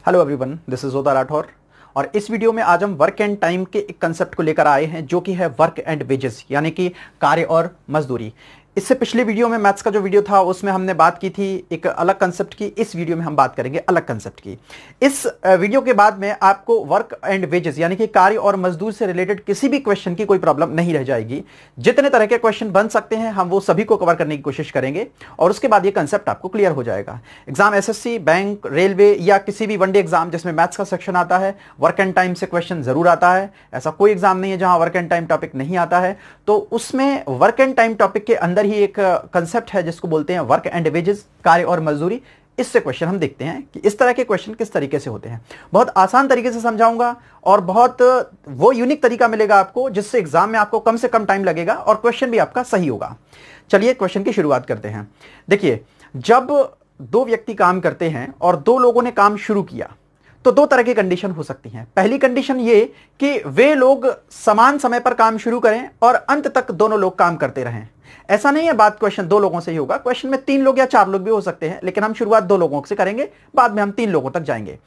Hello everyone, this is ओदा राठौर और इस वीडियो में आज हम वर्क एंड टाइम के एक कंसेप्ट को लेकर आए हैं जो कि है वर्क एंड वेजेस, यानी कि कार्य और मजदूरी। इससे पिछले वीडियो में मैथ्स का जो वीडियो था उसमें हमने बात की थी एक अलग कंसेप्ट की। इस वीडियो में हम बात करेंगे अलग कंसेप्ट की। इस वीडियो के बाद में आपको वर्क एंड वेजेस यानी कि कार्य और मजदूर से रिलेटेड किसी भी क्वेश्चन की कोई प्रॉब्लम नहीं रह जाएगी। जितने तरह के क्वेश्चन बन सकते हैं हम वो सभी को कवर करने की कोशिश करेंगे और उसके बाद ये कंसेप्ट आपको क्लियर हो जाएगा। एग्जाम एसएससी, बैंक, रेलवे या किसी भी वनडे एग्जाम जिसमें मैथ्स का सेक्शन आता है, वर्क एंड टाइम से क्वेश्चन जरूर आता है। ऐसा कोई एग्जाम नहीं है जहां वर्क एंड टाइम टॉपिक नहीं आता है। तो उसमें वर्क एंड टाइम टॉपिक के अंदर ही एक कंसेप्ट है जिसको बोलते हैं वर्क एंड वेजेस, कार्य और मजदूरी। इससे क्वेश्चन हम देखते हैं कि इस तरह के क्वेश्चन किस तरीके से होते हैं। बहुत आसान तरीके से समझाऊंगा और बहुत वो यूनिक तरीका मिलेगा आपको जिससे एग्जाम में आपको कम से कम टाइम लगेगा और क्वेश्चन भी आपका सही होगा। चलिए क्वेश्चन की शुरुआत करते हैं। देखिए, जब दो व्यक्ति काम करते हैं और दो लोगों ने काम शुरू किया तो दो तरह की कंडीशन हो सकती हैं। पहली कंडीशन ये कि वे लोग समान समय पर काम शुरू करें और अंत तक दोनों लोग काम करते रहें। ऐसा नहीं है बात क्वेश्चन दो लोगों से ही होगा, क्वेश्चन में तीन लोग या चार लोग भी हो सकते हैं, लेकिन हम शुरुआत दो लोगों से करेंगे, बाद में हम तीन लोगों तक जाएंगे।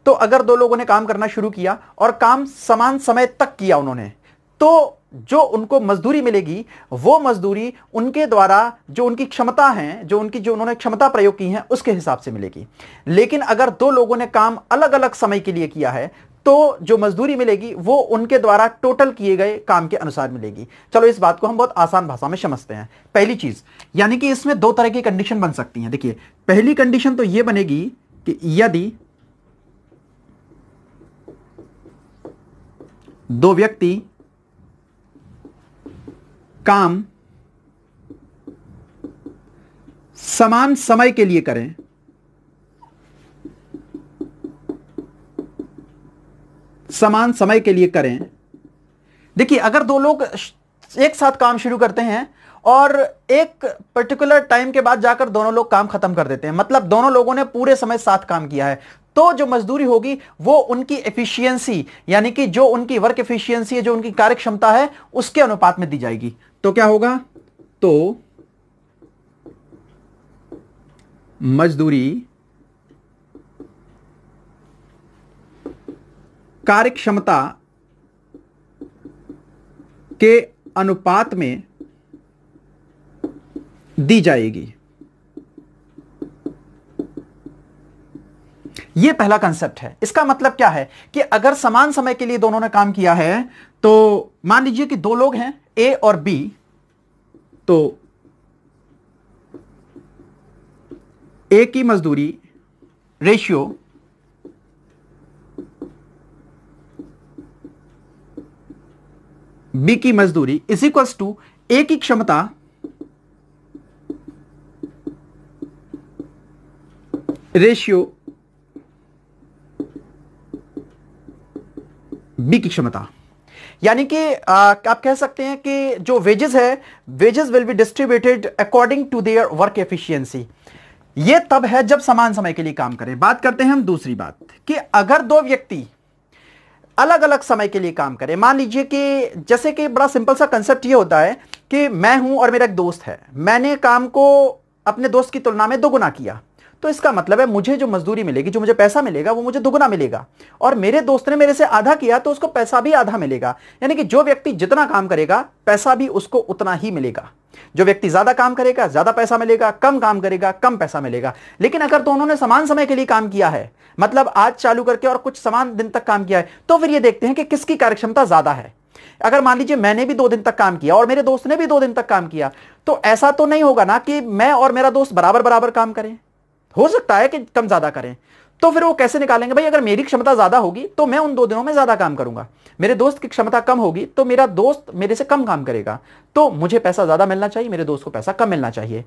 तो अगर दो लोगों ने काम करना शुरू किया और काम समान समय तक किया उन्होंने, तो जो उनको मजदूरी मिलेगी वो मजदूरी उनके द्वारा जो उनकी क्षमता है, जो उन्होंने क्षमता प्रयोग की है उसके हिसाब से मिलेगी। लेकिन अगर दो लोगों ने काम अलग अलग समय के लिए किया है तो जो मजदूरी मिलेगी वो उनके द्वारा टोटल किए गए काम के अनुसार मिलेगी। चलो इस बात को हम बहुत आसान भाषा में समझते हैं। पहली चीज, यानी कि इसमें दो तरह की कंडीशन बन सकती हैं। देखिए, पहली कंडीशन तो ये बनेगी कि यदि दो व्यक्ति काम समान समय के लिए करें, समान समय के लिए करें। देखिए, अगर दो लोग एक साथ काम शुरू करते हैं और एक पर्टिकुलर टाइम के बाद जाकर दोनों लोग काम खत्म कर देते हैं, मतलब दोनों लोगों ने पूरे समय साथ काम किया है, तो जो मजदूरी होगी वो उनकी एफिशिएंसी यानी कि जो उनकी वर्क एफिशिएंसी है, जो उनकी कार्य क्षमता है, उसके अनुपात में दी जाएगी। तो क्या होगा? तो मजदूरी कार्य क्षमता के अनुपात में दी जाएगी। यह पहला कंसेप्ट है। इसका मतलब क्या है कि अगर समान समय के लिए दोनों ने काम किया है तो मान लीजिए कि दो लोग हैं ए और बी, तो ए की मजदूरी रेशियो बी की मजदूरी इज इक्वल्स टू ए की क्षमता रेशियो बी की क्षमता। यानी कि आप कह सकते हैं कि जो वेजेस है, wages will be distributed according to their work efficiency. यह तब है जब समान समय के लिए काम करें। बात करते हैं हम दूसरी बात कि अगर दो व्यक्ति अलग अलग समय के लिए काम करें। मान लीजिए कि जैसे कि बड़ा सिंपल सा कंसेप्ट ये होता है कि मैं हूं और मेरा एक दोस्त है, मैंने काम को अपने दोस्त की तुलना में दोगुना किया, तो इसका मतलब है मुझे जो मजदूरी मिलेगी, जो मुझे पैसा मिलेगा वो मुझे दुगुना मिलेगा, और मेरे दोस्त ने मेरे से आधा किया तो उसको पैसा भी आधा मिलेगा। यानी कि जो व्यक्ति जितना काम करेगा पैसा भी उसको उतना ही मिलेगा। जो व्यक्ति ज्यादा काम करेगा ज्यादा पैसा मिलेगा, कम काम करेगा कम पैसा मिलेगा। लेकिन अगर दोनों ने समान समय के लिए काम किया है, मतलब आज चालू करके और कुछ समान दिन तक काम किया है, तो फिर ये देखते हैं कि किसकी कार्यक्षमता ज्यादा है। अगर मान लीजिए मैंने भी 2 दिन तक काम किया और मेरे दोस्त ने भी 2 दिन तक काम किया, तो ऐसा तो नहीं होगा ना कि मैं और मेरा दोस्त बराबर बराबर काम करें। हो सकता है कि कम ज्यादा करें। तो फिर वो कैसे निकालेंगे? भाई, अगर मेरी क्षमता ज्यादा होगी तो मैं उन 2 दिनों में ज्यादा काम करूंगा, मेरे दोस्त की क्षमता कम होगी तो मेरा दोस्त मेरे से कम काम करेगा, तो मुझे पैसा ज्यादा मिलना चाहिए, मेरे दोस्त को पैसा कम मिलना चाहिए।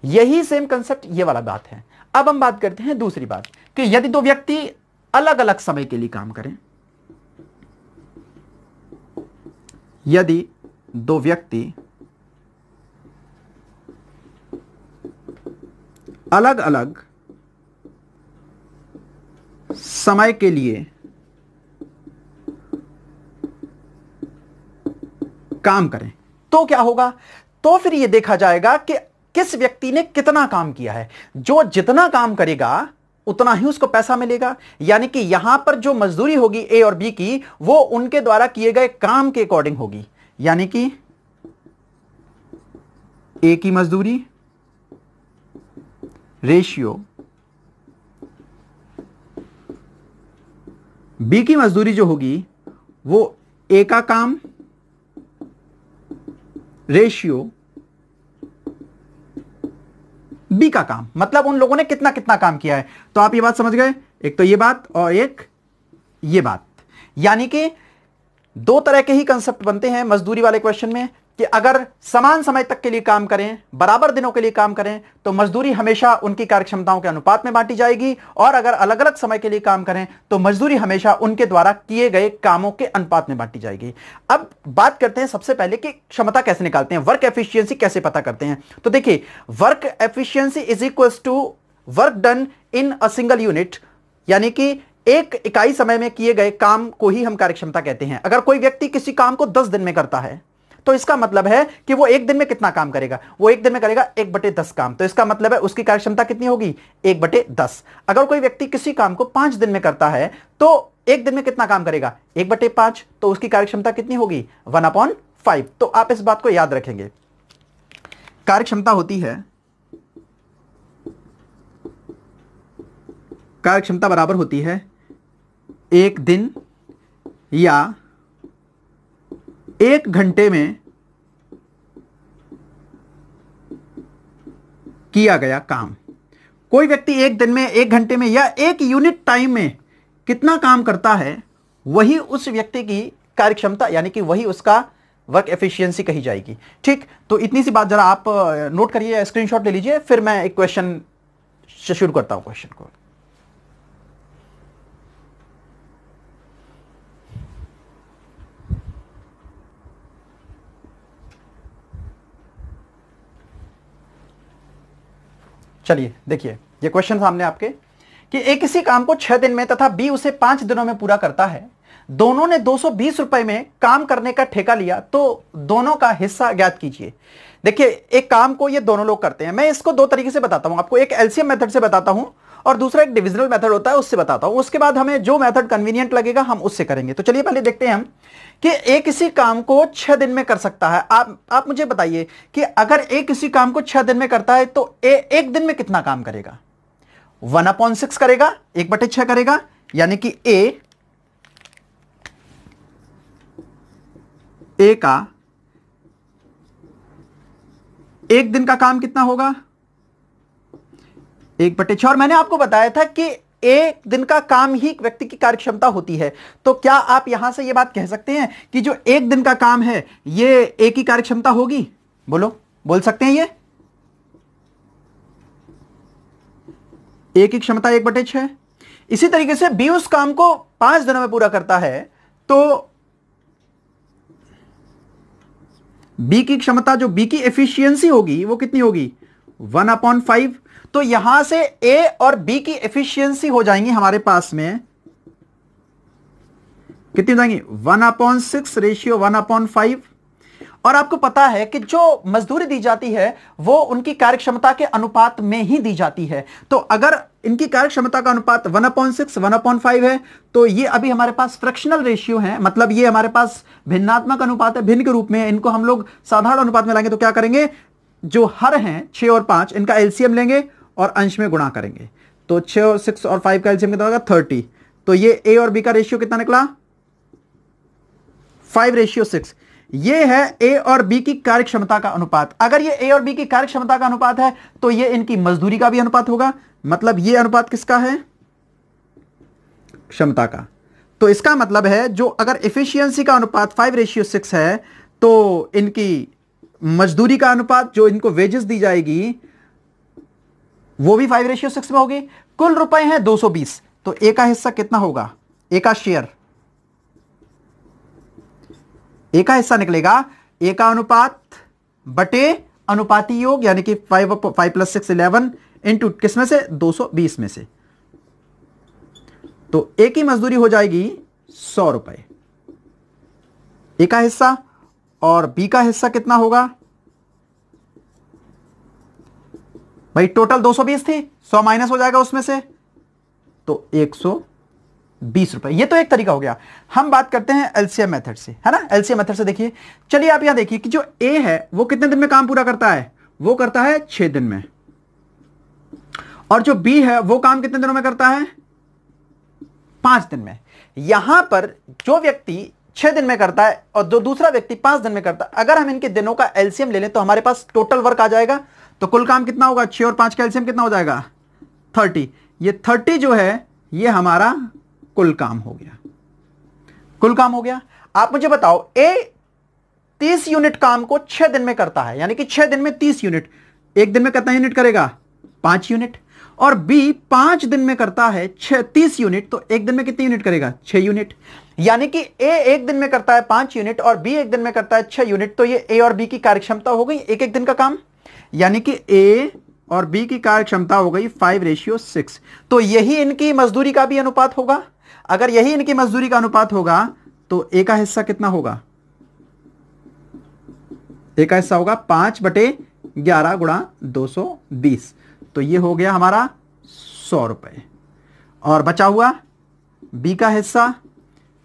यही सेम कंसेप्ट ये वाला बात है। अब हम बात करते हैं दूसरी बात कि यदि दो व्यक्ति अलग अलग समय के लिए काम करें, यदि दो व्यक्ति अलग अलग समय के लिए काम करें, तो क्या होगा? तो फिर यह देखा जाएगा कि किस व्यक्ति ने कितना काम किया है। जो जितना काम करेगा उतना ही उसको पैसा मिलेगा। यानी कि यहां पर जो मजदूरी होगी ए और बी की, वो उनके द्वारा किए गए काम के अकॉर्डिंग होगी। यानी कि ए की मजदूरी रेशियो बी की मजदूरी जो होगी वो ए का काम रेशियो बी का काम, मतलब उन लोगों ने कितना कितना काम किया है। तो आप ये बात समझ गए, एक तो ये बात और एक ये बात। यानी कि दो तरह के ही कंसेप्ट बनते हैं मजदूरी वाले क्वेश्चन में कि अगर समान समय तक के लिए काम करें, बराबर दिनों के लिए काम करें, तो मजदूरी हमेशा उनकी कार्यक्षमताओं के अनुपात में बांटी जाएगी, और अगर अलग अलग समय के लिए काम करें तो मजदूरी हमेशा उनके द्वारा किए गए कामों के अनुपात में बांटी जाएगी। अब बात करते हैं सबसे पहले कि क्षमता कैसे निकालते हैं, वर्क एफिशिएंसी कैसे पता करते हैं। तो देखिए, work efficiency is equals to work done in a single unit, यानी कि एक इकाई समय में किए गए काम को ही हम कार्यक्षमता कहते हैं। अगर कोई व्यक्ति किसी काम को 10 दिन में करता है तो इसका मतलब है कि वो एक दिन में कितना काम करेगा, वो एक दिन में करेगा 1/10 काम, तो इसका मतलब है उसकी कार्यक्षमता कितनी होगी, 1/10। अगर कोई व्यक्ति किसी काम को 5 दिन में करता है तो एक दिन में कितना काम करेगा, 1/5, तो उसकी कार्यक्षमता कितनी होगी, 1/5। तो आप इस बात को याद रखेंगे, कार्यक्षमता होती है, कार्यक्षमता बराबर होती है एक दिन या एक घंटे में किया गया काम। कोई व्यक्ति एक दिन में, एक घंटे में या एक यूनिट टाइम में कितना काम करता है, वही उस व्यक्ति की कार्यक्षमता यानी कि वही उसका वर्क एफिशिएंसी कही जाएगी। ठीक, तो इतनी सी बात जरा आप नोट करिए, स्क्रीनशॉट ले लीजिए, फिर मैं एक क्वेश्चन से शुरू करता हूं क्वेश्चन को। चलिए देखिए, ये क्वेश्चन सामने आपके कि ए किसी काम को 6 दिन में तथा बी उसे 5 दिनों में पूरा करता है। दोनों ने 220 रुपए में काम करने का ठेका लिया, तो दोनों का हिस्सा ज्ञात कीजिए। देखिए, एक काम को ये दोनों लोग करते हैं। मैं इसको दो तरीके से बताता हूं आपको, एक एलसीएम मेथड से बताता हूं और दूसरा एक डिविजनल मेथड होता है उससे बताता हूं। उसके बाद हमें जो मेथड कन्वीनियंट लगेगा हम उससे करेंगे। तो चलिए पहले देखते हैं हम कि ए किसी काम को 6 दिन में कर सकता है। आप मुझे बताइए कि अगर ए किसी काम को 6 दिन में करता है तो ए एक दिन में कितना काम करेगा, 1/6 करेगा, 1/6 करेगा। यानी कि ए का एक दिन का काम कितना होगा, 1/6। और मैंने आपको बताया था कि एक दिन का काम ही व्यक्ति की कार्यक्षमता होती है। तो क्या आप यहां से यह बात कह सकते हैं कि जो एक दिन का काम है ये ए की कार्यक्षमता होगी? बोलो, बोल सकते हैं ये? ए की क्षमता 1/6। इसी तरीके से बी उस काम को 5 दिनों में पूरा करता है, तो बी की क्षमता, जो बी की एफिशिएंसी होगी वो कितनी होगी, 1/5। तो यहां से ए और बी की एफिशिएंसी हो जाएंगी हमारे पास में कितनी हो जाएंगी, 1/6 रेशियो 1/5। और आपको पता है कि जो मजदूरी दी जाती है वो उनकी कार्यक्षमता के अनुपात में ही दी जाती है। तो अगर इनकी कार्यक्षमता का अनुपात 1/6 1/5 है तो ये अभी हमारे पास फ्रैक्शनल रेशियो है, मतलब ये हमारे पास भिन्नात्मक अनुपात है, भिन्न के रूप में। इनको हम लोग साधारण अनुपात में लाएंगे तो क्या करेंगे, जो हर हैं 6 और 5 इनका एलसीएम लेंगे और अंश में गुणा करेंगे। तो 6 और 6 और 5 का एलसीएम कितना होगा, 30। तो ये ए और बी का रेशियो कितना निकला, 5:6। ये है ए और बी की कार्यक्षमता का अनुपात। अगर ये ए और बी की कार्यक्षमता का अनुपात है तो ये इनकी मजदूरी का भी अनुपात होगा। मतलब ये अनुपात किसका है, क्षमता का। तो इसका मतलब है जो अगर एफिशिएंसी का अनुपात 5:6 है तो इनकी मजदूरी का अनुपात, जो इनको वेजेस दी जाएगी, वो भी 5:6 में होगी। कुल रुपए हैं 220, तो ए का हिस्सा कितना होगा, ए का शेयर, ए का हिस्सा निकलेगा ए का अनुपात बटे अनुपाती योग, यानी कि 5 + 6 11 इंटू किस में से, 220 में से। तो ए की मजदूरी हो जाएगी 100 रुपए, ए का हिस्सा, और बी का हिस्सा कितना होगा भाई, टोटल 220 थी, 100 माइनस हो जाएगा उसमें से, तो 120 रुपए। ये तो एक तरीका हो गया। हम बात करते हैं एलसीएम मेथड से, है ना। एलसीएम मेथड से देखिए, चलिए आप यहां देखिए कि जो ए है वो कितने दिन में काम पूरा करता है, वो करता है 6 दिन में, और जो बी है वो काम कितने दिनों में करता है, 5 दिन में। यहां पर जो व्यक्ति 6 दिन में करता है और जो दूसरा व्यक्ति 5 दिन में करता है, अगर हम इनके दिनों का एलसीएम ले लें तो हमारे पास टोटल वर्क आ जाएगा। तो कुल काम कितना होगा, 6 और 5 का एलसीएम कितना हो जाएगा, 30। ये 30 जो है ये हमारा कुल काम हो गया, कुल काम हो गया। आप मुझे बताओ, ए 30 यूनिट काम को 6 दिन में करता है, यानी कि 6 दिन में 30 यूनिट, एक दिन में कितना यूनिट करेगा, 5 यूनिट। और बी 5 दिन में करता है 30 यूनिट, तो एक दिन में कितनी यूनिट करेगा, 6 यूनिट। यानी कि ए एक दिन में करता है 5 यूनिट और बी एक दिन में करता है 6 यूनिट। तो ये ए और बी की कार्यक्षमता हो गई एक एक दिन का काम, यानी कि ए और बी की कार्यक्षमता हो गई 5:6। तो यही इनकी मजदूरी का भी अनुपात होगा। अगर यही इनकी मजदूरी का अनुपात होगा तो ए का हिस्सा कितना होगा, ए का हिस्सा होगा 5/11 गुणा 220। तो ये हो गया हमारा 100 रुपए। और बचा हुआ बी का हिस्सा,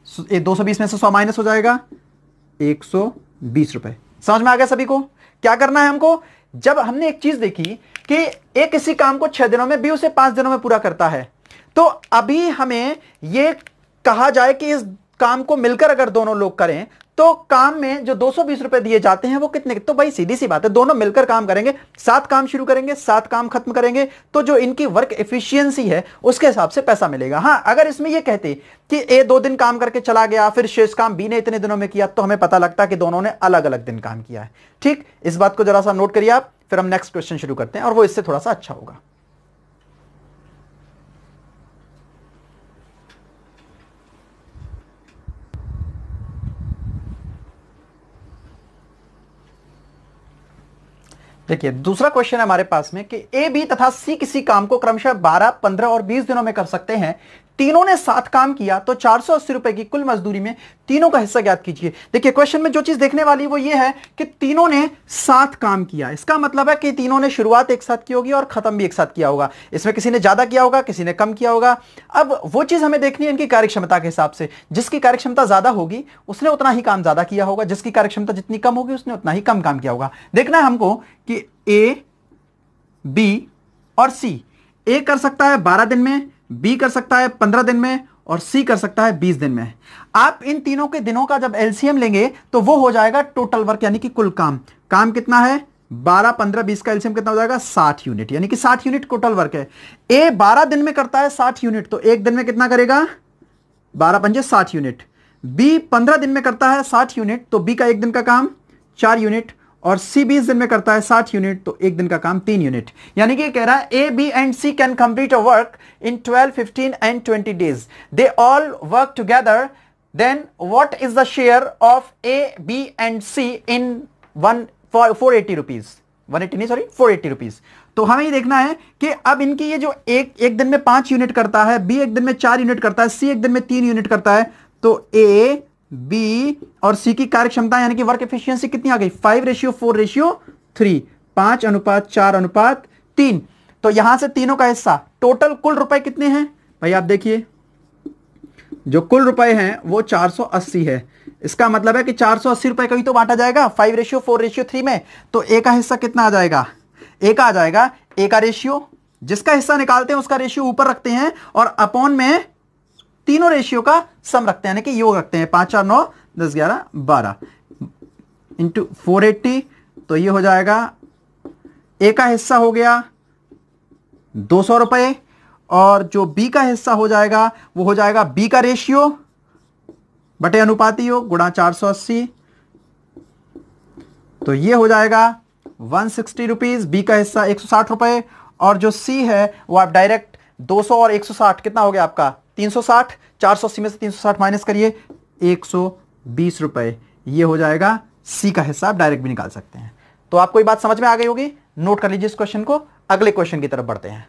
220 में से 100 माइनस हो जाएगा, 120 रुपए। समझ में आ गया सभी को क्या करना है हमको। जब हमने एक चीज देखी कि ए किसी काम को 6 दिनों में, बी उसे 5 दिनों में पूरा करता है, तो अभी हमें यह कहा जाए कि इस काम को मिलकर अगर दोनों लोग करें तो काम में जो 220 रुपए दिए जाते हैं वो कितने, तो भाई सीधी सी बात है, दोनों मिलकर काम करेंगे, 7 काम शुरू करेंगे, 7 काम खत्म करेंगे, तो जो इनकी वर्क एफिशिएंसी है उसके हिसाब से पैसा मिलेगा। हां, अगर इसमें ये कहते कि ए 2 दिन काम करके चला गया, फिर शेष काम बी ने इतने दिनों में किया, तो हमें पता लगता कि दोनों ने अलग अलग दिन काम किया है। ठीक, इस बात को जरा सा नोट करिए आप, फिर हम नेक्स्ट क्वेश्चन शुरू करते हैं और वो इससे थोड़ा सा अच्छा होगा। देखिए, दूसरा क्वेश्चन है हमारे पास में कि ए, बी तथा सी किसी काम को क्रमशः 12, 15 और 20 दिनों में कर सकते हैं। तीनों ने 7 काम किया तो 480 रुपए की कुल मजदूरी में तीनों का हिस्सा ज्ञात कीजिए। देखिए, क्वेश्चन में जो चीज देखने वाली वो ये है कि तीनों ने 7 काम किया, इसका मतलब है कि तीनों ने शुरुआत एक साथ की होगी और खत्म भी एक साथ किया होगा। इसमें किसी ने ज्यादा किया होगा, किसी ने कम किया होगा। अब वो चीज हमें देखनी है इनकी कार्यक्षमता के हिसाब से। जिसकी कार्यक्षमता ज्यादा होगी उसने उतना ही काम ज्यादा किया होगा, जिसकी कार्यक्षमता जितनी कम होगी उसने उतना ही कम काम किया होगा। देखना है हमको कि ए, बी और सी, ए कर सकता है 12 दिन में, बी कर सकता है 15 दिन में और सी कर सकता है 20 दिन में। आप इन तीनों के दिनों का जब एलसीएम लेंगे तो वो हो जाएगा टोटल वर्क, यानी कि कुल काम। काम कितना है, 12, 15, 20 का एलसीएम कितना हो जाएगा, 60 यूनिट, यानी कि 60 यूनिट टोटल वर्क है। ए 12 दिन में करता है 60 यूनिट, तो एक दिन में कितना करेगा, 12 पंजे 60 यूनिट। बी 15 दिन में करता है 60 यूनिट, तो बी का एक दिन का काम 4 यूनिट। और सी 20 दिन में करता है 60 यूनिट, तो एक दिन का काम 3 यूनिट। यानी कि कह रहा है A, B and C can complete a work in 12, 15 and 20 days. They all work together, then what is the share of A, B and C in 480 rupees, 180 नहीं सॉरी 480 रुपीज। तो हमें ये देखना है कि अब इनकी ये जो एक दिन में 5 यूनिट करता है, बी एक दिन में 4 यूनिट करता है, सी एक दिन में 3 यूनिट करता है, तो ए, बी और सी की कार्यक्षमता यानी कि वर्क एफिशिएंसी कितनी आ गई, 5:4:3, 5:4:3। तो यहां से तीनों का हिस्सा, टोटल कुल रुपए कितने हैं भाई, आप देखिए जो कुल रुपए हैं वो 480 है। इसका मतलब है कि 480 रुपए का ही तो बांटा जाएगा 5:4:3 में। तो ए का हिस्सा कितना आ जाएगा, ए का आ जाएगा, ए का रेशियो, जिसका हिस्सा निकालते हैं उसका रेशियो ऊपर रखते हैं और अपॉन में तीनों रेशियो का सम रखते हैं, यानी कि योग रखते हैं, 5, 4, 9, 10, 11, 12 इंटू 480। तो ये हो जाएगा, ए का हिस्सा हो गया 200 रुपए और जो बी का हिस्सा हो जाएगा वो हो जाएगा बी का रेशियो बटे अनुपाती योग गुणा 480। तो ये हो जाएगा 160 रुपीज, बी का हिस्सा 160 रुपए। और जो सी है वो आप डायरेक्ट 200 और 160 कितना हो गया आपका 360, 480 में से 360 माइनस करिए 120 रुपए। ये हो जाएगा सी का हिस्सा, आप डायरेक्ट भी निकाल सकते हैं। तो आपको ये बात समझ में आ गई होगी, नोट कर लीजिए इस क्वेश्चन को। अगले क्वेश्चन की तरफ बढ़ते हैं।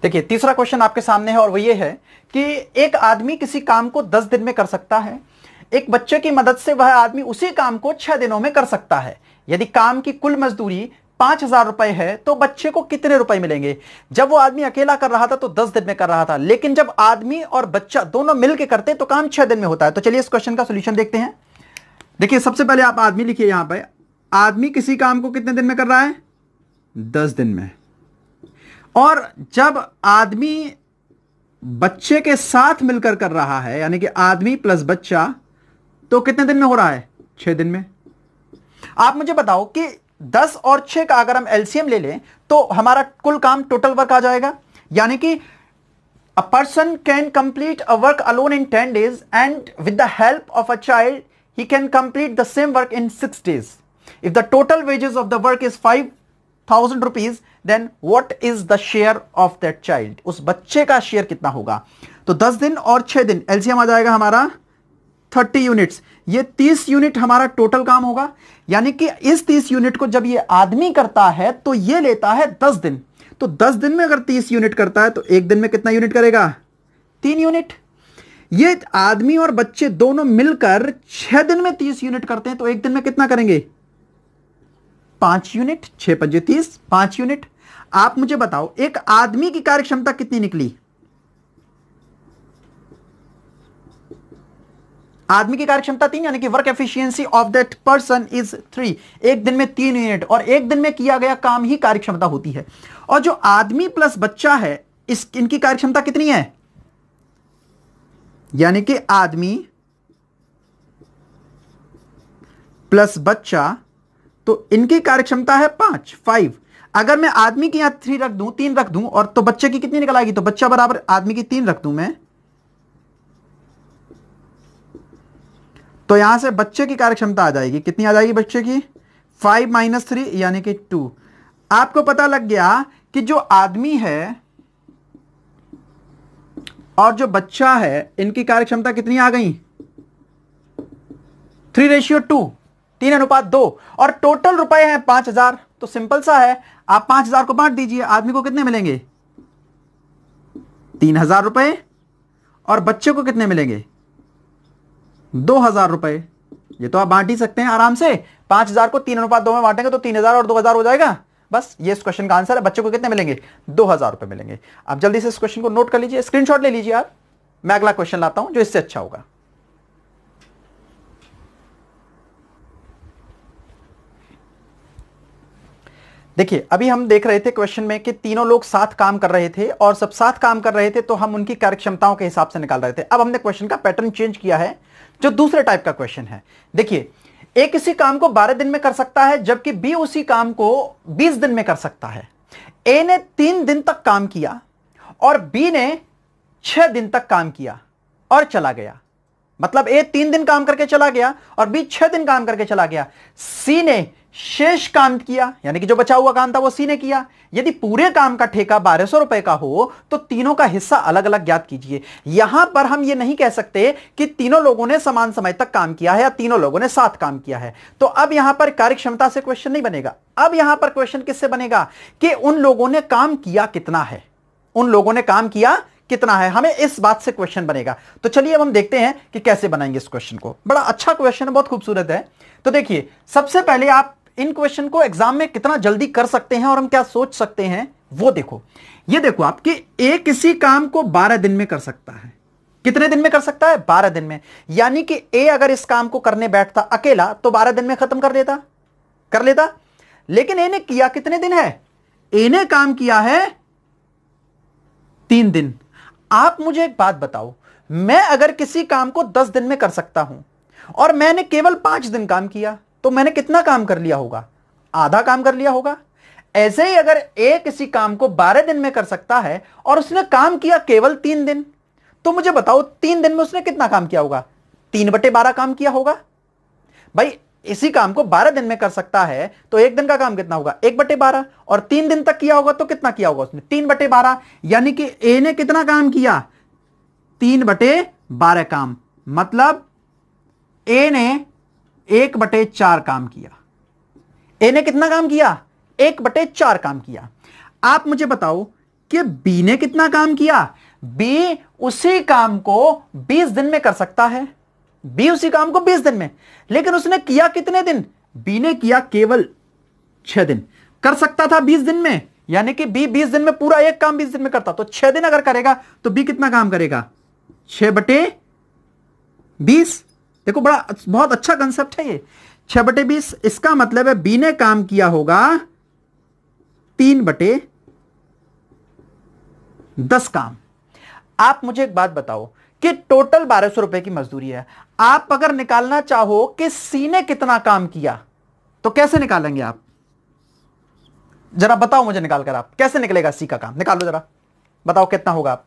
देखिए तीसरा क्वेश्चन आपके सामने है और वो ये है कि एक आदमी किसी काम को 10 दिन में कर सकता है। एक बच्चे की मदद से वह आदमी उसी काम को 6 दिनों में कर सकता है। यदि काम की कुल मजदूरी 5,000 रुपए है तो बच्चे को कितने रुपए मिलेंगे? जब वो आदमी अकेला कर रहा था तो 10 दिन में कर रहा था, लेकिन जब आदमी और बच्चा दोनों मिलकर करते तो काम 6 दिन में होता है। तो चलिए इस क्वेश्चन का सोल्यूशन देखते हैं। देखिए सबसे पहले आप आदमी लिखिए, यहां पे आदमी किसी काम को कितने दिन में कर रहा है? 10 दिन में। और जब आदमी बच्चे के साथ मिलकर कर रहा है, यानी कि आदमी प्लस बच्चा, तो कितने दिन में हो रहा है? 6 दिन में। आप मुझे बताओ कि 10 और 6 का अगर हम एलसीएम ले लें तो हमारा कुल काम टोटल वर्क आ जाएगा। यानी कि a person can complete a work alone in 10 days and with the help of a child he can complete the same work in 6 days। If the total wages of the work is 5,000 rupees, then what is the share of that child? उस बच्चे का share कितना होगा? तो 10 दिन और 6 दिन LCM आ जाएगा हमारा 30 यूनिट्स। ये 30 यूनिट हमारा टोटल काम होगा। यानी कि इस 30 यूनिट को जब ये आदमी करता है तो ये लेता है 10 दिन। तो 10 दिन में अगर 30 यूनिट करता है तो एक दिन में कितना यूनिट करेगा? 3 यूनिट। ये आदमी और बच्चे दोनों मिलकर 6 दिन में 30 यूनिट करते हैं तो एक दिन में कितना करेंगे? 5 यूनिट। 6 पंजे 30, 5 यूनिट। आप मुझे बताओ एक आदमी की कार्य क्षमता कितनी निकली? आदमी की कार्य क्षमता 3, यानी कि work efficiency of that person is 3। एक दिन में 3 यूनिट, और एक दिन में किया गया काम ही कार्य क्षमता होती है। और जो आदमी प्लस बच्चा है इनकी कार्य क्षमता कितनी है? यानी कि आदमी प्लस बच्चा, तो इनकी कार्य क्षमता है 5। अगर मैं आदमी की यहां 3 रख दूं, 3 रख दूं, और तो बच्चे की कितनी निकल आएगी? तो बच्चा बराबर आदमी की 3 रख दूं मैं, तो यहां से बच्चे की कार्य क्षमता आ जाएगी। कितनी आ जाएगी बच्चे की? 5 - 3 यानी कि 2। आपको पता लग गया कि जो आदमी है और जो बच्चा है इनकी कार्य क्षमता कितनी आ गई? 3:2, 3:2। और टोटल रुपए हैं 5,000। तो सिंपल सा है, आप 5,000 को बांट दीजिए। आदमी को कितने मिलेंगे? 3,000 रुपए। और बच्चे को कितने मिलेंगे? 2,000 रुपए। ये तो आप बांट ही सकते हैं आराम से। 5,000 को 3:2 में बांटेंगे तो 3,000 और 2,000 हो जाएगा। बस ये इस क्वेश्चन का आंसर है। बच्चे को कितने मिलेंगे? 2,000 रुपए मिलेंगे। आप जल्दी से इस क्वेश्चन को नोट कर लीजिए, स्क्रीनशॉट ले लीजिए आप। मैं अगला क्वेश्चन लाता हूं जो इससे अच्छा होगा। देखिए अभी हम देख रहे थे क्वेश्चन में कि तीनों लोग साथ काम कर रहे थे, और सब साथ काम कर रहे थे तो हम उनकी कार्यक्षमताओं के हिसाब से निकाल रहे थे। अब हमने क्वेश्चन का पैटर्न चेंज किया है, जो दूसरे टाइप का क्वेश्चन है। देखिए ए किसी काम को 12 दिन में कर सकता है, जबकि बी उसी काम को 20 दिन में कर सकता है। ए ने 3 दिन तक काम किया और बी ने 6 दिन तक काम किया और चला गया। मतलब ए 3 दिन काम करके चला गया और बी 6 दिन काम करके चला गया। सी ने शेष काम किया, यानी कि जो बचा हुआ काम था वो सी ने किया। यदि पूरे काम का ठेका 1,200 रुपए का हो तो तीनों का हिस्सा अलग अलग ज्ञात कीजिए। यहां पर हम ये नहीं कह सकते कि तीनों लोगों ने समान समय तक काम किया है या तीनों लोगों ने साथ काम किया है। तो अब यहां पर कार्य क्षमता से क्वेश्चन नहीं बनेगा। अब यहां पर क्वेश्चन किससे बनेगा कि उन लोगों ने काम किया कितना है, उन लोगों ने काम किया कितना है, हमें इस बात से क्वेश्चन बनेगा। तो चलिए अब हम देखते हैं कि कैसे बनाएंगे इस क्वेश्चन को। बड़ा अच्छा क्वेश्चन है, बहुत खूबसूरत है। तो देखिए सबसे पहले आप इन क्वेश्चन को एग्जाम में कितना जल्दी कर सकते हैं और हम क्या सोच सकते हैं वो देखो। ये देखो आपकी ए किसी काम को 12 दिन में कर सकता है। कितने दिन में कर सकता है? 12 दिन में। यानी कि ए अगर इस काम को करने बैठता अकेला तो 12 दिन में खत्म कर लेता। लेकिन ए ने किया कितने दिन है? ए ने काम किया है 3 दिन। आप मुझे एक बात बताओ, मैं अगर किसी काम को 10 दिन में कर सकता हूं और मैंने केवल 5 दिन काम किया तो मैंने कितना काम कर लिया होगा? आधा काम कर लिया होगा। ऐसे ही अगर ए किसी काम को 12 दिन में कर सकता है और उसने काम किया केवल 3 दिन, तो मुझे बताओ 3 दिन में उसने कितना काम किया होगा? 3/12 काम किया होगा। भाई इसी काम को 12 दिन में कर सकता है तो एक दिन का काम कितना होगा? 1/12। और 3 दिन तक किया होगा तो कितना किया होगा उसने? 3/12। यानी कि ए ने कितना काम किया? 3/12 काम। मतलब ए ने 1/4 काम किया। ए ने कितना काम किया? 1/4 काम किया। आप मुझे बताओ कि बी ने कितना काम किया, बी उसी काम को 20 दिन में कर सकता है, बी उसी काम को 20 दिन में, लेकिन उसने किया कितने दिन, बी ने किया केवल 6 दिन, कर सकता था 20 दिन में, यानी कि बी 20 दिन में पूरा एक काम 20 दिन में करता, तो 6 दिन अगर करेगा तो बी कितना काम करेगा, 6/20। देखो बड़ा बहुत अच्छा कंसेप्ट है ये, 6/20। इसका मतलब है बी ने काम किया होगा 3/10 काम। आप मुझे एक बात बताओ कि टोटल 1200 रुपए की मजदूरी है, आप अगर निकालना चाहो कि सी ने कितना काम किया तो कैसे निकालेंगे आप, जरा बताओ मुझे, निकाल कर आप कैसे निकलेगा सी का काम, निकालो जरा, बताओ कितना होगा आप।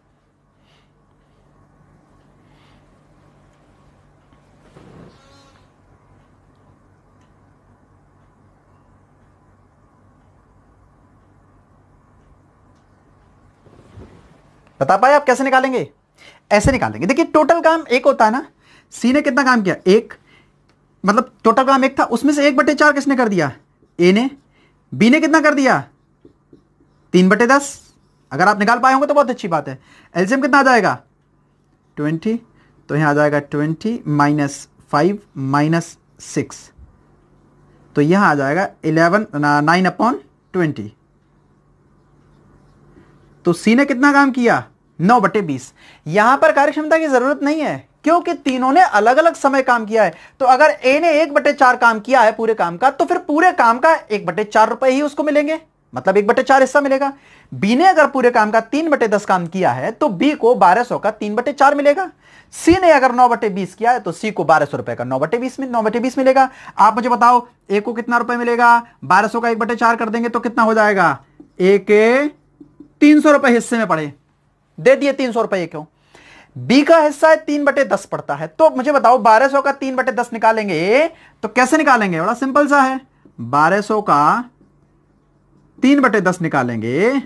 बता पाए आप कैसे निकालेंगे, ऐसे निकालेंगे। देखिए टोटल काम एक होता है ना, सी ने कितना काम किया, एक, मतलब टोटल काम एक था, उसमें से 1/4 किसने कर दिया, ए ने। बी ने कितना कर दिया, 3/10। अगर आप निकाल पाए होंगे तो बहुत अच्छी बात है। एलसीएम कितना आ जाएगा, 20, तो यहां आ जाएगा 20 -5 -6, तो यहां आ जाएगा 9/20। तो सी ने कितना काम किया, 9/20। यहां पर कार्यक्षमता की जरूरत नहीं है क्योंकि तीनों ने अलग अलग समय काम किया है। तो अगर ए ने 1/4 काम किया है पूरे काम का, तो फिर पूरे काम का 1/4 रुपए ही उसको मिलेंगे, मतलब 1/4 हिस्सा मिलेगा। बी ने अगर पूरे काम का 3/10 काम किया है तो बी को 1200 का 3/4 मिलेगा। सी ने अगर 9/20 किया है तो सी को 1200 रुपए का 9/20 मिलेगा। आप मुझे बताओ ए को कितना रुपए मिलेगा, 1200 का 1/4 कर देंगे तो कितना हो जाएगा, ए के 300 रुपए हिस्से में पड़े, दे दिए 300 रुपए क्यों। बी का हिस्सा है 3/10 पड़ता है, तो मुझे बताओ 1200 का 3/10 निकालेंगे तो कैसे निकालेंगे, बड़ा सिंपल सा है, 1200 का 3/10 निकालेंगे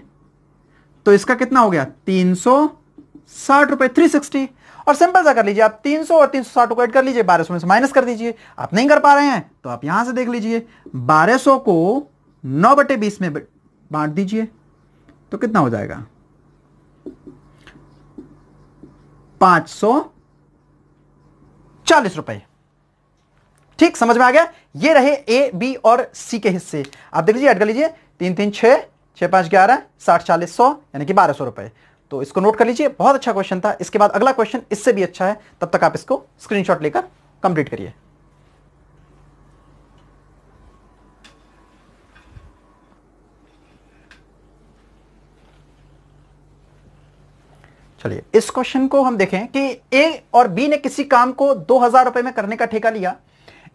तो इसका कितना हो गया, 360 रुपए, 360। और सिंपल सा कर लीजिए आप, 300 और 360 को ऐड कर लीजिए, 1200 में से माइनस कर दीजिए। आप नहीं कर पा रहे हैं तो आप यहां से देख लीजिए, 1200 को 9/20 में बांट दीजिए तो कितना हो जाएगा, 540 रुपए। ठीक, समझ में आ गया। ये रहे ए, बी और सी के हिस्से। आप देख लीजिए, ऐड कर लीजिए, 3 3 6, 6 5 11, 60 40 100, यानी कि 1200 रुपए। तो इसको नोट कर लीजिए, बहुत अच्छा क्वेश्चन था। इसके बाद अगला क्वेश्चन इससे भी अच्छा है, तब तक आप इसको स्क्रीनशॉट लेकर कंप्लीट करिए। चलिए इस क्वेश्चन को हम देखें कि ए और बी ने किसी काम को 2000 रुपए में करने का ठेका लिया।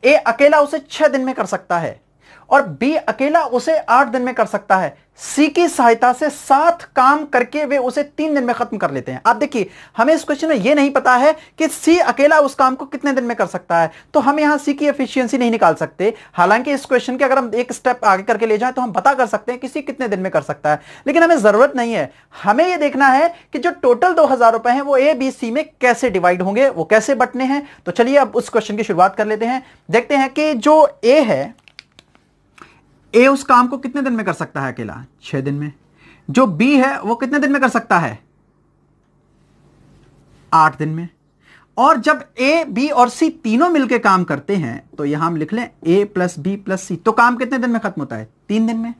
ए अकेला उसे 6 दिन में कर सकता है और बी अकेला उसे 8 दिन में कर सकता है। सी की सहायता से 7 काम करके वे उसे 3 दिन में खत्म कर लेते हैं। आप देखिए, हमें इस क्वेश्चन में यह नहीं पता है कि सी अकेला उस काम को कितने दिन में कर सकता है, तो हम यहां सी की एफिशिएंसी नहीं निकाल सकते। हालांकि इस क्वेश्चन के अगर हम एक स्टेप आगे करके ले जाएं तो हम पता कर सकते हैं कि सी कितने दिन में कर सकता है, लेकिन हमें जरूरत नहीं है। हमें यह देखना है कि जो टोटल 2000 रुपए हैं वो ए बी सी में कैसे डिवाइड होंगे, वो कैसे बंटने हैं। तो चलिए अब उस क्वेश्चन की शुरुआत कर लेते हैं। देखते हैं कि जो ए है, ए उस काम को कितने दिन में कर सकता है अकेला, 6 दिन में। जो बी है वो कितने दिन में कर सकता है, 8 दिन में। और जब ए बी और सी तीनों मिलकर काम करते हैं तो यहां हम लिख लें ए प्लस बी प्लस सी, तो काम कितने दिन में खत्म होता है, 3 दिन में।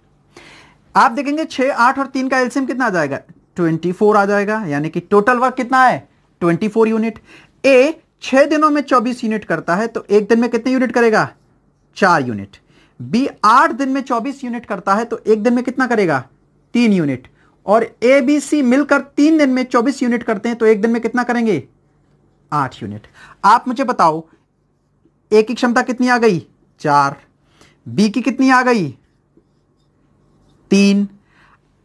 आप देखेंगे 6 8 और 3 का एलसीएम कितना आ जाएगा, 24 आ जाएगा, यानी कि टोटल वर्क कितना है, 24 यूनिट। ए 6 दिनों में 24 यूनिट करता है तो एक दिन में कितने यूनिट करेगा, 4 यूनिट। बी 8 दिन में 24 यूनिट करता है तो एक दिन में कितना करेगा, 3 यूनिट। और ए बी सी मिलकर 3 दिन में 24 यूनिट करते हैं तो एक दिन में कितना करेंगे, 8 यूनिट। आप मुझे बताओ ए की क्षमता कितनी आ गई, 4, बी की कितनी आ गई, 3।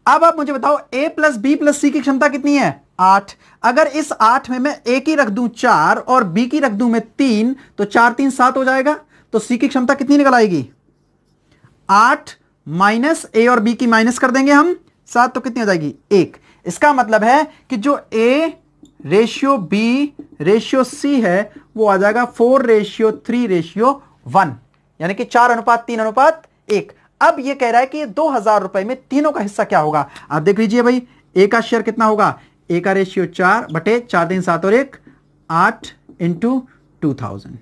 अब आप मुझे बताओ ए प्लस बी प्लस सी की क्षमता कितनी है, 8। अगर इस 8 में मैं ए की रख दूं 4 और बी की रख दूं मैं 3, तो 4 3 7 हो जाएगा। तो सी की क्षमता कितनी निकल आएगी, 8 माइनस ए और बी की माइनस कर देंगे हम 7, तो कितनी हो जाएगी, 1। इसका मतलब है कि जो A ratio B ratio C है वो आ जाएगा 4:3:1, यानी कि 4:3:1। अब ये कह रहा है कि 2000 रुपए में तीनों का हिस्सा क्या होगा। आप देख लीजिए भाई, ए का शेयर कितना होगा, ए का रेशियो 4 बटे 4 दिन 7 और 1 8 इंटू 2000।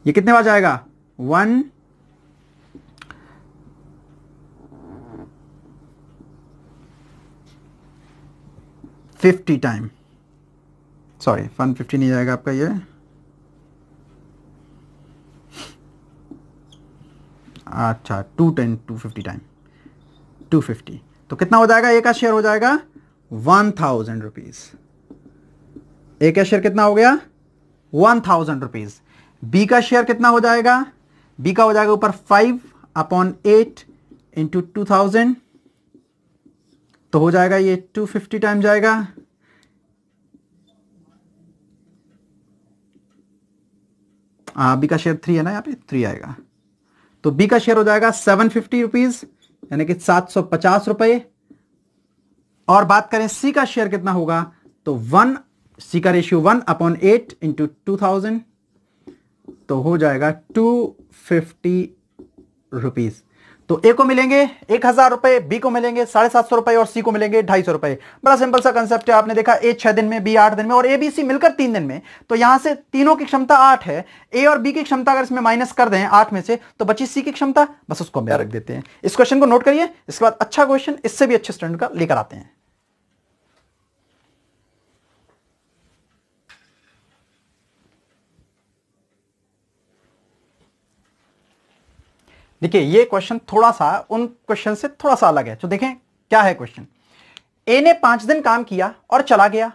ये कितने बार जाएगा, 150 टाइम, सॉरी 150 नहीं जाएगा आपका ये, अच्छा 250 टाइम 250, तो कितना हो जाएगा, ए का शेयर हो जाएगा 1000 रुपीज। ए का शेयर कितना हो गया, 1000 रुपीज। बी का शेयर कितना हो जाएगा, बी का हो जाएगा ऊपर 5/8 इंटू 2000, तो हो जाएगा ये 250 टाइम जाएगा, बी का शेयर 3 है ना, यहां पे 3 आएगा, तो बी का शेयर हो जाएगा 750 रुपीज यानी कि 750 रुपए। और बात करें सी का शेयर कितना होगा, तो सी का रेशियो 1/8 इंटू 2000, तो हो जाएगा 250 रुपीज। तो ए को मिलेंगे 1000 रुपए, बी को मिलेंगे 750 रुपए और सी को मिलेंगे 250 रुपए। बड़ा सिंपल सा कंसेप्ट है, आपने देखा ए 6 दिन में, बी 8 दिन में और ए बी सी मिलकर 3 दिन में, तो यहां से तीनों की क्षमता 8 है। ए और बी की क्षमता अगर इसमें माइनस कर दें 8 में से, तो बची सी की क्षमता, बस उसको हम रख देते हैं। इस क्वेश्चन को नोट करिए, इसके बाद अच्छा क्वेश्चन इससे भी अच्छे स्टैंडर्ड का लेकर आते हैं। देखिए ये क्वेश्चन थोड़ा सा उन क्वेश्चन से थोड़ा सा अलग है, तो देखें क्या है क्वेश्चन। ए ने 5 दिन काम किया और चला गया,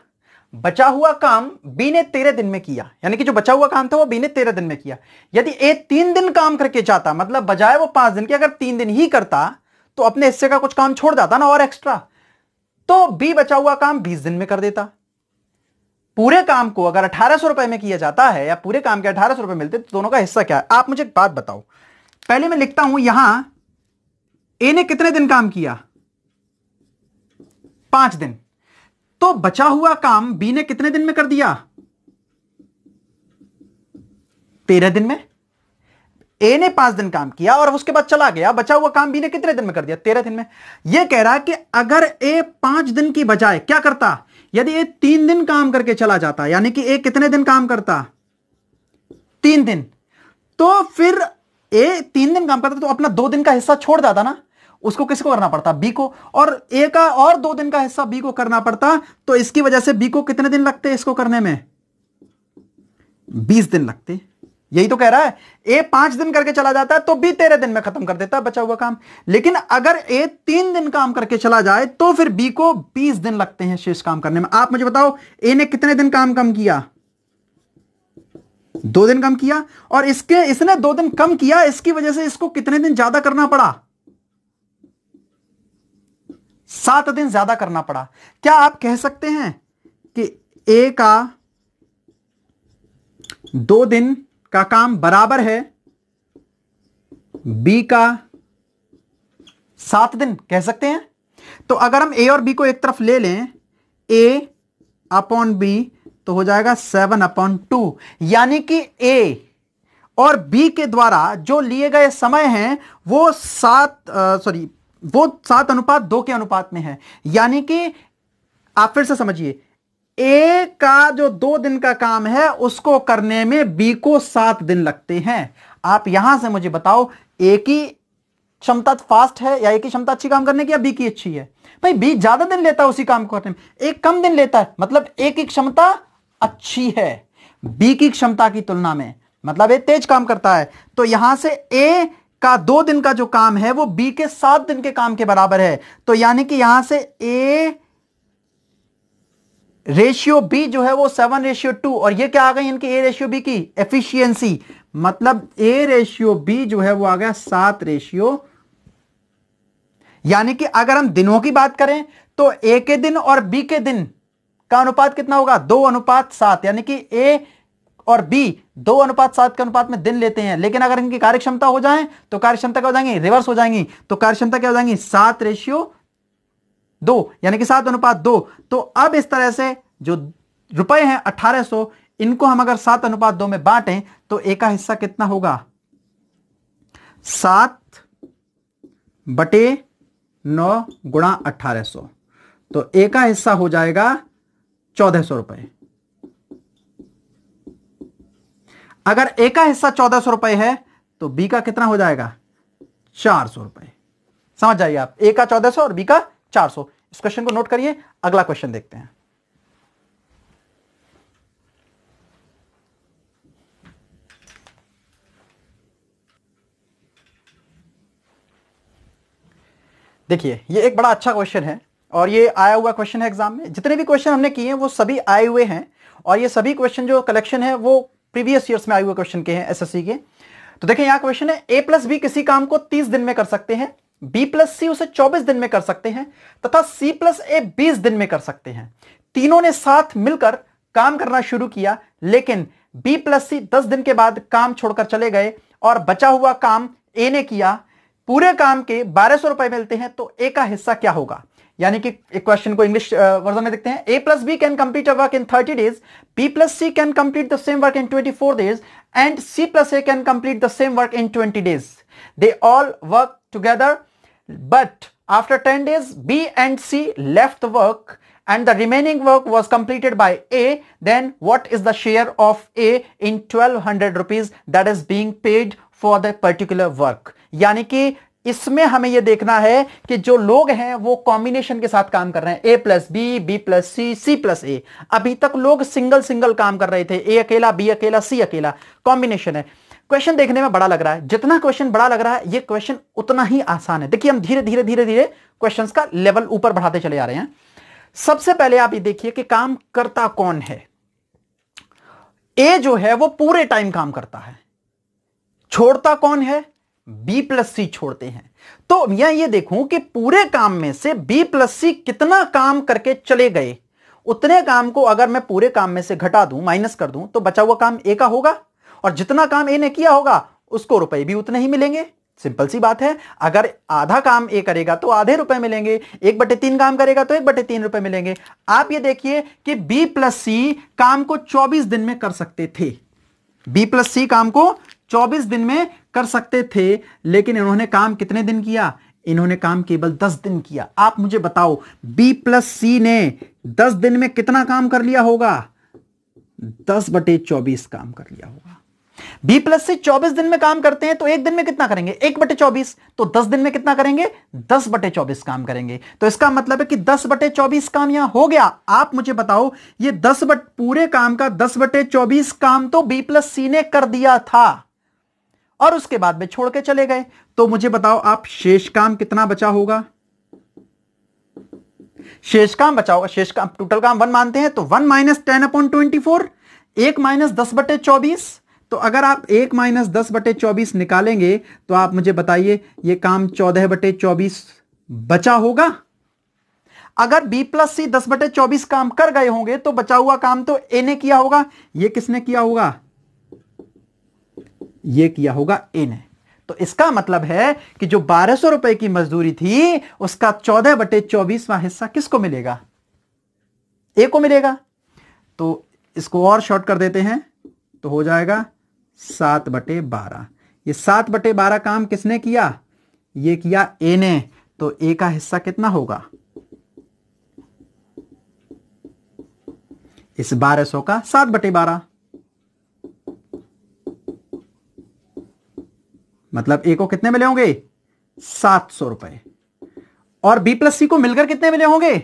बचा हुआ काम बी ने 13 दिन में किया, यानी कि जो बचा हुआ काम था वो बी ने 13 दिन में किया। यदि ए 3 दिन काम करके जाता, मतलब बजाय वो 5 दिन के अगर 3 दिन ही करता, तो अपने हिस्से का कुछ काम छोड़ जाता ना और एक्स्ट्रा, तो बी बचा हुआ काम 20 दिन में कर देता। पूरे काम को अगर 1800 रुपए में किया जाता है या पूरे काम के 1800 रुपए मिलते, तो दोनों का हिस्सा क्या है। आप मुझे एक बात बताओ, पहले मैं लिखता हूं यहां ए ने कितने दिन काम किया, 5 दिन, तो बचा हुआ काम बी ने कितने दिन में कर दिया, 13 दिन में। ए ने 5 दिन काम किया और उसके बाद चला गया, बचा हुआ काम बी ने कितने दिन में कर दिया, 13 दिन में। यह कह रहा है कि अगर ए 5 दिन की बजाय क्या करता, यदि ए 3 दिन काम करके चला जाता, यानी कि ए कितने दिन काम करता, 3 दिन, तो फिर ए 3 दिन काम करता तो अपना 2 दिन का हिस्सा छोड़ जाता ना, उसको किसको करना पड़ता, बी को, और ए का और 2 दिन का हिस्सा बी को करना पड़ता, तो इसकी वजह से बी को कितने दिन लगते इसको करने में, 20 दिन लगते। यही तो कह रहा है, ए 5 दिन करके चला जाता है तो बी 13 दिन में खत्म कर देता है बचा हुआ काम, लेकिन अगर ए 3 दिन काम करके चला जाए तो फिर बी को 20 दिन लगते हैं शेष काम करने में। आप मुझे बताओ ए ने कितने दिन काम कम किया, 2 दिन कम किया, और इसने 2 दिन कम किया, इसकी वजह से इसको कितने दिन ज्यादा करना पड़ा, 7 दिन ज्यादा करना पड़ा। क्या आप कह सकते हैं कि ए का 2 दिन का काम बराबर है बी का 7 दिन, कह सकते हैं। तो अगर हम ए और बी को एक तरफ ले लें, ए अपॉन बी, तो हो जाएगा 7/2, यानी कि ए और बी के द्वारा जो लिए गए समय हैं वो 7:2 के अनुपात में है। यानी कि आप फिर से समझिए, ए का जो 2 दिन का काम है उसको करने में बी को 7 दिन लगते हैं। आप यहां से मुझे बताओ, ए की क्षमता फास्ट है या ए की क्षमता अच्छी काम करने की, या बी की अच्छी है। भाई बी ज्यादा दिन लेता है उसी काम को करने में, ए कम दिन लेता है, मतलब ए की क्षमता अच्छी है बी की क्षमता की तुलना में, मतलब ए तेज काम करता है। तो यहां से ए का 2 दिन का जो काम है वो बी के 7 दिन के काम के बराबर है। तो यानी कि यहां से ए रेशियो बी जो है वो 7:2, और ये क्या आ गई इनकी ए रेशियो बी की एफिशिएंसी, मतलब ए रेशियो बी जो है वो आ गया 7:। यानी कि अगर हम दिनों की बात करें तो ए के दिन और बी के दिन का अनुपात कितना होगा, 2:7, यानी कि ए और बी 2:7 के अनुपात में दिन लेते हैं। लेकिन अगर इनकी कार्यक्षमता हो जाए तो कार्यक्षमता क्या हो जाएंगी, रिवर्स हो जाएंगी। तो कार्यक्षमता क्या हो जाएंगी, 7:2, यानी कि 7:2। तो अब इस तरह से जो रुपए हैं 1800, इनको हम अगर 7:2 में बांटें तो ए का हिस्सा कितना होगा, 7/9 × 1800। तो ए का हिस्सा हो जाएगा 1400 रुपए। अगर ए का हिस्सा 1400 रुपए है तो बी का कितना हो जाएगा? 400 रुपए। समझ जाइए आप, ए का 1400 और बी का 400। इस क्वेश्चन को नोट करिए, अगला क्वेश्चन देखते हैं। देखिए ये एक बड़ा अच्छा क्वेश्चन है और ये आया हुआ क्वेश्चन है एग्जाम में। जितने भी क्वेश्चन हमने किए हैं वो सभी आए हुए हैं और ये सभी क्वेश्चन जो कलेक्शन है वो प्रीवियस ईयर्स में आए हुए क्वेश्चन के हैं एसएससी के। तो देखिए यहां क्वेश्चन है, ए प्लस बी किसी काम को 30 दिन में कर सकते हैं, बी प्लस सी उसे 24 दिन में कर सकते हैं तथा सी प्लस ए 20 दिन में कर सकते हैं। तीनों ने साथ मिलकर काम करना शुरू किया, लेकिन बी प्लस सी 10 दिन के बाद काम छोड़कर चले गए और बचा हुआ काम ए ने किया। पूरे काम के 1200 रुपए मिलते हैं, तो ए का हिस्सा क्या होगा? यानी कि एक क्वेश्चन को इंग्लिश वर्जन में देखते हैं। A plus B can complete a work in 30 days, B plus C can complete the same work in 24 days and C plus A can complete the same work in 20 days. They all work together, but after 10 days B and C left the work and the remaining work was completed by A. Then what is the share of A in 1200 rupees that is being paid for the particular work? यानी कि इसमें हमें यह देखना है कि जो लोग हैं वो कॉम्बिनेशन के साथ काम कर रहे हैं, A plus B, B plus C, C plus ए। अभी तक लोग सिंगल सिंगल काम कर रहे थे, ए अकेला, बी अकेला, सी अकेला, कॉम्बिनेशन है। क्वेश्चन देखने में बड़ा लग रहा है, जितना क्वेश्चन बड़ा लग रहा है ये क्वेश्चन उतना ही आसान है। देखिए हम धीरे धीरे धीरे धीरे क्वेश्चंस का लेवल ऊपर बढ़ाते चले जा रहे हैं। सबसे पहले आप ये देखिए कि काम करता कौन है। ए जो है वो पूरे टाइम काम करता है, छोड़ता कौन है? बी प्लस सी छोड़ते हैं। तो मैं ये देखूं कि पूरे काम में से बी प्लस सी कितना काम करके चले गए, उतने काम को अगर मैं पूरे काम में से घटा दूं, माइनस कर दूं, तो बचा हुआ काम ए का होगा और जितना काम ए ने किया होगा उसको रुपए भी उतने ही मिलेंगे। सिंपल सी बात है। अगर आधा काम ए करेगा तो आधे रुपए मिलेंगे, 1/3 काम करेगा तो 1/3 रुपए मिलेंगे। आप ये देखिए कि बी प्लस सी काम को 24 दिन में कर सकते थे, बी प्लस सी काम को 24 दिन में कर सकते थे, लेकिन इन्होंने काम कितने दिन किया? इन्होंने काम केवल 10 दिन किया। आप मुझे बताओ बी प्लस सी ने 10 दिन में कितना काम कर लिया होगा? 10/24 काम कर लिया होगा। बी प्लस सी 24 दिन में काम करते हैं तो एक दिन में कितना करेंगे? 1/24। तो 10 दिन में कितना करेंगे? 10/24 काम करेंगे। तो इसका मतलब है कि 10/24 काम यहां हो गया। आप मुझे बताओ ये पूरे काम का 10/24 काम तो बी प्लस सी ने कर दिया था और उसके बाद में छोड़ के चले गए। तो मुझे बताओ आप शेष काम कितना बचा होगा? शेष काम बचा होगा, शेष काम टोटल काम 1 मानते हैं तो 1 - 10/24, 1 - 10/24। तो अगर आप 1 - 10/24 निकालेंगे तो आप मुझे बताइए ये काम 14/24 बचा होगा। अगर बी प्लस सी 10/24 काम कर गए होंगे तो बचा हुआ काम तो ए ने किया होगा। ये किसने किया होगा? ये किया होगा ए ने। तो इसका मतलब है कि जो 1200 रुपए की मजदूरी थी उसका 14/24वां हिस्सा किसको मिलेगा? ए को मिलेगा। तो इसको और शॉर्ट कर देते हैं तो हो जाएगा 7/12। ये 7/12 काम किसने किया? ये किया ए ने। तो ए का हिस्सा कितना होगा? इस 1200 का 7/12। मतलब ए को कितने मिले होंगे? 700 रुपए। और बी प्लस सी को मिलकर कितने मिले होंगे?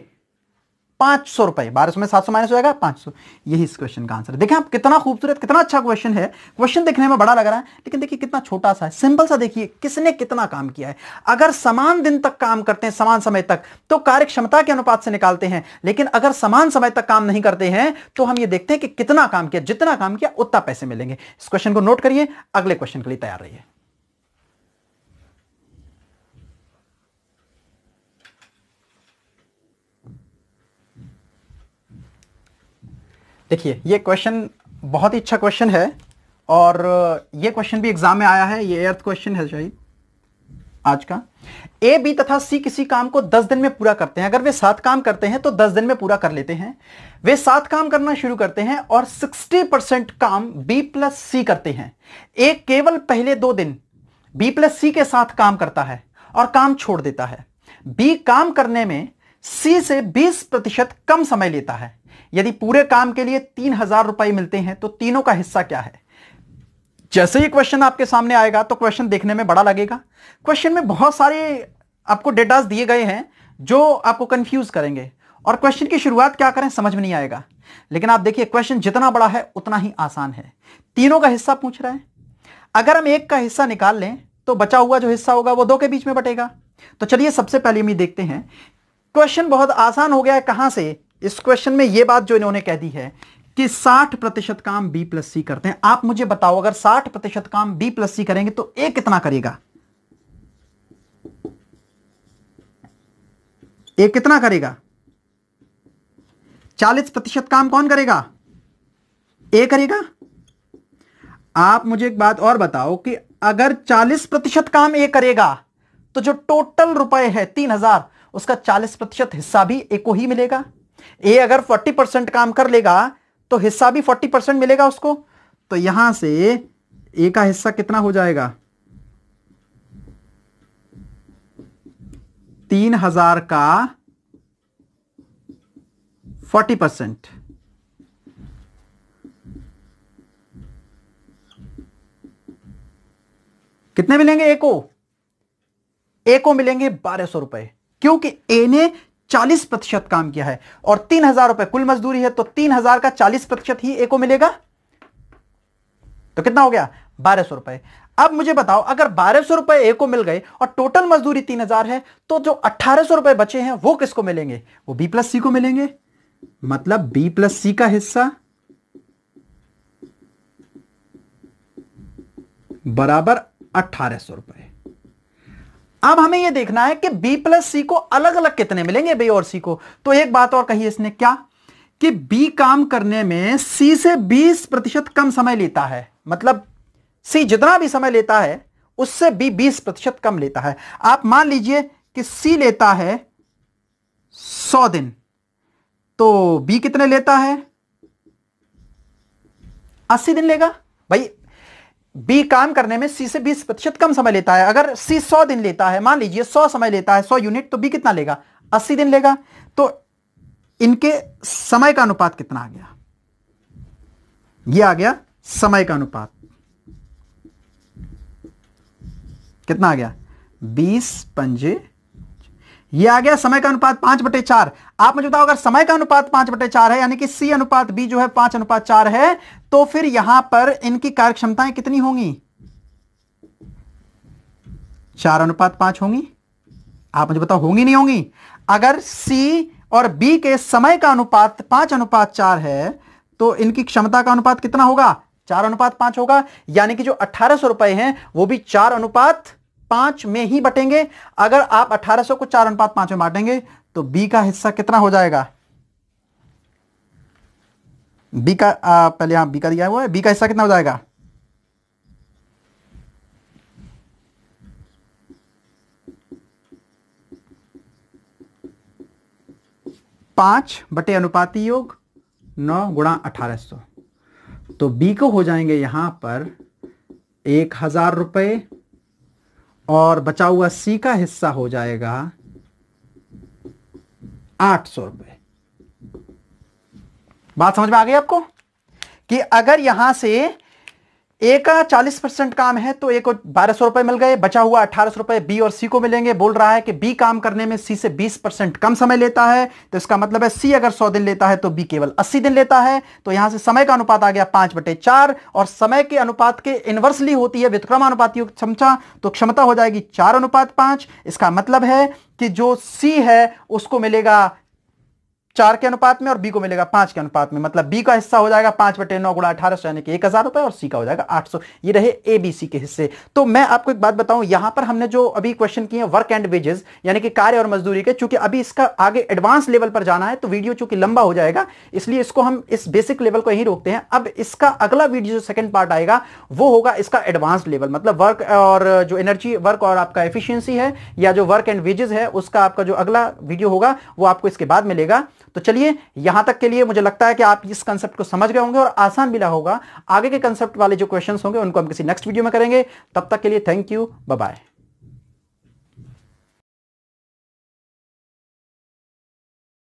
500 रुपए। 1200 में 700 माइनस हो जाएगा 500। यही इस क्वेश्चन का आंसर है। देखें आप कितना खूबसूरत, कितना अच्छा क्वेश्चन है। क्वेश्चन देखने में बड़ा लग रहा है लेकिन देखिए कितना छोटा सा है, सिंपल सा। देखिए किसने कितना काम किया है। अगर समान दिन तक काम करते हैं, समान समय तक, तो कार्य क्षमता के अनुपात से निकालते हैं। लेकिन अगर समान समय तक काम नहीं करते हैं तो हम ये देखते हैं कि कितना काम किया, जितना काम किया उतना पैसे मिलेंगे। इस क्वेश्चन को नोट करिए, अगले क्वेश्चन के लिए तैयार रहिए। देखिए ये क्वेश्चन बहुत ही अच्छा क्वेश्चन है और ये क्वेश्चन भी एग्जाम में आया है। ये 8th क्वेश्चन है शायद आज का। ए, बी तथा सी किसी काम को 10 दिन में पूरा करते हैं। अगर वे 7 काम करते हैं तो 10 दिन में पूरा कर लेते हैं। वे 7 काम करना शुरू करते हैं और 60% काम बी प्लस सी करते हैं। ए केवल पहले 2 दिन बी प्लस सी के साथ काम करता है और काम छोड़ देता है। बी काम करने में सी से 20% कम समय लेता है। यदि पूरे काम के लिए 3000 रुपए मिलते हैं तो तीनों का हिस्सा क्या है? जैसे ही क्वेश्चन आपके सामने आएगा तो क्वेश्चन देखने में बड़ा लगेगा। क्वेश्चन में बहुत सारे आपको डेटास दिए गए हैं जो आपको कंफ्यूज करेंगे, और क्वेश्चन की शुरुआत क्या करें समझ में नहीं आएगा। लेकिन आप देखिए, क्वेश्चन जितना बड़ा है उतना ही आसान है। तीनों का हिस्सा पूछ रहा है। अगर हम एक का हिस्सा निकाल लें तो बचा हुआ जो हिस्सा होगा वो दो के बीच में बटेगा। तो चलिए सबसे पहले हम ये देखते हैं। क्वेश्चन बहुत आसान हो गया है। कहां से? इस क्वेश्चन में ये बात जो इन्होंने कह दी है कि 60% काम बी प्लस सी करते हैं। आप मुझे बताओ, अगर 60% काम बी प्लस सी करेंगे तो ए कितना करेगा? ए कितना करेगा? 40% काम कौन करेगा? ए करेगा। आप मुझे एक बात और बताओ कि अगर 40% काम ए करेगा तो जो टोटल रुपए है 3000, उसका 40% हिस्सा भी ए को ही मिलेगा। ए अगर 40% काम कर लेगा तो हिस्सा भी 40% मिलेगा उसको। तो यहां से ए का हिस्सा कितना हो जाएगा? 3000 का 40%। कितने मिलेंगे ए को? ए को मिलेंगे 1200 रुपए, क्योंकि ए ने 40% काम किया है और 3000 रुपए कुल मजदूरी है, तो 3000 का 40% ही ए को मिलेगा। तो कितना हो गया? 1200 रुपए। अब मुझे बताओ, अगर 1200 रुपए ए को मिल गए और टोटल मजदूरी 3000 है, तो जो 1800 रुपए बचे हैं वो किसको मिलेंगे? वो बी प्लस सी को मिलेंगे। मतलब बी प्लस सी का हिस्सा बराबर 1800 रुपए। अब हमें यह देखना है कि बी प्लस सी को अलग अलग कितने मिलेंगे, बी और सी को। तो एक बात और कही इसने, क्या कि बी काम करने में सी से 20% कम समय लेता है। मतलब सी जितना भी समय लेता है उससे बी 20% कम लेता है। आप मान लीजिए कि सी लेता है 100 दिन, तो बी कितने लेता है? 80 दिन लेगा। भाई बी काम करने में सी से 20% कम समय लेता है। अगर सी 100 दिन लेता है, मान लीजिए 100 समय लेता है, 100 यूनिट, तो बी कितना लेगा? 80 दिन लेगा। तो इनके समय का अनुपात कितना आ गया? यह आ गया समय का अनुपात। कितना आ गया? 20 पंजे, यह आ गया समय का अनुपात 5/4। आप मुझे बताओ, अगर समय का अनुपात 5/4 है, यानी कि सी अनुपात बी जो है 5:4 है, तो फिर यहां पर इनकी कार्यक्षमताएं कितनी होंगी? 4:5 होंगी। आप मुझे बताओ, होंगी नहीं होंगी? अगर सी और बी के समय का अनुपात 5:4 है तो इनकी क्षमता का अनुपात कितना होगा? 4:5 होगा। यानी कि जो 1800 रुपए हैं वो भी 4:5 में ही बटेंगे। अगर आप 1800 को 4:5 में बांटेंगे तो बी का हिस्सा कितना हो जाएगा? बी का पहले यहां बी का दिया हुआ है, बी का हिस्सा कितना हो जाएगा? 5/अनुपाती योग 9 गुणा 1800। तो बी को हो जाएंगे यहां पर 1000 रुपए और बचा हुआ सी का हिस्सा हो जाएगा 800 रुपए। बात समझ में आ गई आपको कि अगर यहां से ए का 40% काम है तो ए को 1200 रुपए मिल गए, बचा हुआ 1800 रुपए बी और सी को मिलेंगे। बोल रहा है कि बी काम करने में सी से 20% कम समय लेता है, तो इसका मतलब है सी अगर 100 दिन लेता है तो बी केवल 80 दिन लेता है। तो यहां से समय का अनुपात आ गया 5/4 और समय के अनुपात के इनवर्सली होती है व्युत्क्रमानुपाती क्षमता, तो क्षमता हो जाएगी 4:5। इसका मतलब है कि जो सी है उसको मिलेगा 4 के अनुपात में और बी को मिलेगा 5 के अनुपात में। मतलब बी का हिस्सा हो जाएगा 5/9 गुणा 1800 यानी कि 1000 रुपए और सी का हो जाएगा 800। ये रहे ए बी सी के हिस्से। तो मैं आपको एक बात बताऊं, यहां पर हमने जो अभी क्वेश्चन किए वर्क एंड वेजेस यानी कि कार्य और मजदूरी के, चूंकि अभी इसका आगे एडवांस लेवल पर जाना है तो वीडियो चूंकि लंबा हो जाएगा, इसलिए इसको हम इस बेसिक लेवल को यहीं रोकते हैं। अब इसका अगला वीडियो जो सेकंड पार्ट आएगा वो होगा इसका एडवांस लेवल, मतलब वर्क और जो एनर्जी वर्क और आपका एफिशिएंसी है या जो वर्क एंड वेजेस है उसका आपका जो अगला वीडियो होगा वो आपको इसके बाद मिलेगा। तो चलिए यहां तक के लिए मुझे लगता है कि आप इस कंसेप्ट को समझ गए होंगे और आसान भी होगा। आगे के कंसेप्ट वाले जो क्वेश्चंस होंगे उनको हम किसी नेक्स्ट वीडियो में करेंगे। तब तक के लिए थैंक यू, बाय बाय।